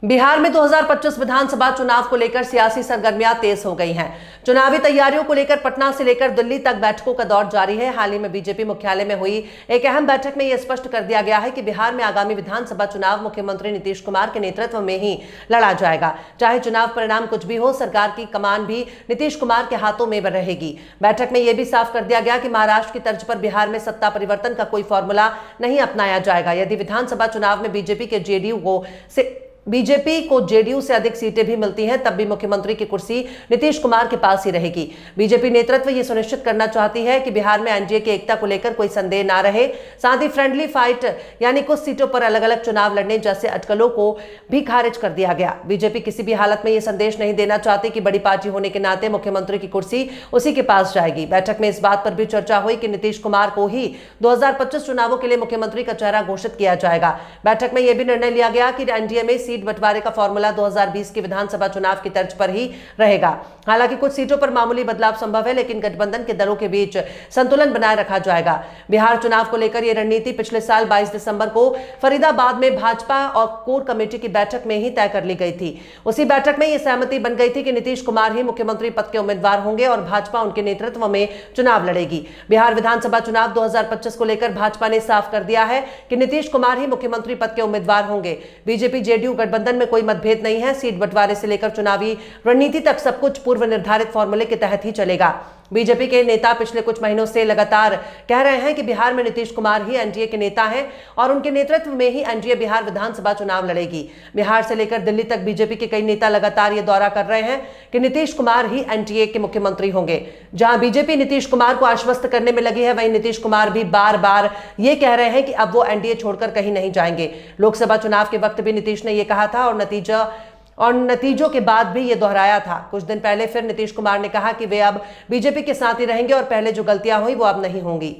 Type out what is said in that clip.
बिहार में 2025 विधानसभा चुनाव को लेकर सियासी सरगर्मियां तेज हो गई हैं। चुनावी तैयारियों को लेकर पटना से लेकर दिल्ली तक बैठकों का दौर जारी है। हाल ही में बीजेपी मुख्यालय में हुई एक अहम बैठक में यह स्पष्ट कर दिया गया है कि बिहार में आगामी विधानसभा चुनाव मुख्यमंत्री नीतीश कुमार के नेतृत्व में ही लड़ा जाएगा। चाहे चुनाव परिणाम कुछ भी हो, सरकार की कमान भी नीतीश कुमार के हाथों में रहेगी। बैठक में यह भी साफ कर दिया गया कि महाराष्ट्र की तर्ज पर बिहार में सत्ता परिवर्तन का कोई फॉर्मूला नहीं अपनाया जाएगा। यदि विधानसभा चुनाव में बीजेपी को जेडीयू से अधिक सीटें भी मिलती हैं, तब भी मुख्यमंत्री की कुर्सी नीतीश कुमार के पास ही रहेगी। बीजेपी नेतृत्व ये सुनिश्चित करना चाहती है कि बिहार में एनडीए की एकता को लेकर कोई संदेह ना रहे। साथ ही फ्रेंडली फाइट यानी कुछ सीटों पर अलग अलग चुनाव लड़ने जैसे अटकलों को भी खारिज कर दिया गया। बीजेपी किसी भी हालत में यह संदेश नहीं देना चाहती कि बड़ी पार्टी होने के नाते मुख्यमंत्री की कुर्सी उसी के पास जाएगी। बैठक में इस बात पर भी चर्चा हुई कि नीतीश कुमार को ही 2025 चुनावों के लिए मुख्यमंत्री का चेहरा घोषित किया जाएगा। बैठक में यह भी निर्णय लिया गया कि एनडीए में सीट बंटवारे का फॉर्मूला 2020 के विधानसभा चुनाव की तर्ज पर ही रहेगा। हालांकि कुछ सीटों पर मामूली बदलाव संभव है, लेकिन गठबंधन के दलों के बीच संतुलन बनाए रखा जाएगा। बिहार चुनाव को लेकर यह रणनीति पिछले साल 22 दिसंबर को फरीदाबाद में भाजपा और कोर कमेटी की बैठक में ही तय कर ली गई थी। उसी बैठक में यह सहमति बन गई थी कि नीतीश कुमार ही मुख्यमंत्री पद के उम्मीदवार होंगे और भाजपा उनके नेतृत्व में चुनाव लड़ेगी। बिहार विधानसभा चुनाव 2025 को लेकर भाजपा ने साफ कर दिया है कि नीतीश कुमार ही मुख्यमंत्री पद के उम्मीदवार होंगे। बीजेपी जेडीयू गठबंधन में कोई मतभेद नहीं है। सीट बंटवारे से लेकर चुनावी रणनीति तक सब कुछ पूर्व निर्धारित फॉर्मूले के तहत ही चलेगा। बीजेपी के नेता पिछले कुछ महीनों से लगातार कह रहे हैं कि बिहार में नीतीश कुमार ही एनडीए के नेता हैं और उनके नेतृत्व में ही एनडीए बिहार विधानसभा चुनाव लड़ेगी। बिहार से लेकर दिल्ली तक बीजेपी के कई नेता लगातार ये दौरा कर रहे हैं कि नीतीश कुमार ही एनडीए के मुख्यमंत्री होंगे। जहां बीजेपी नीतीश कुमार को आश्वस्त करने में लगी है, वहीं नीतीश कुमार भी बार बार ये कह रहे हैं कि अब वो एनडीए छोड़कर कहीं नहीं जाएंगे। लोकसभा चुनाव के वक्त भी नीतीश ने यह कहा था और नतीजों के बाद भी ये दोहराया था। कुछ दिन पहले फिर नीतीश कुमार ने कहा कि वे अब बीजेपी के साथ ही रहेंगे और पहले जो गलतियां हुई वो अब नहीं होंगी।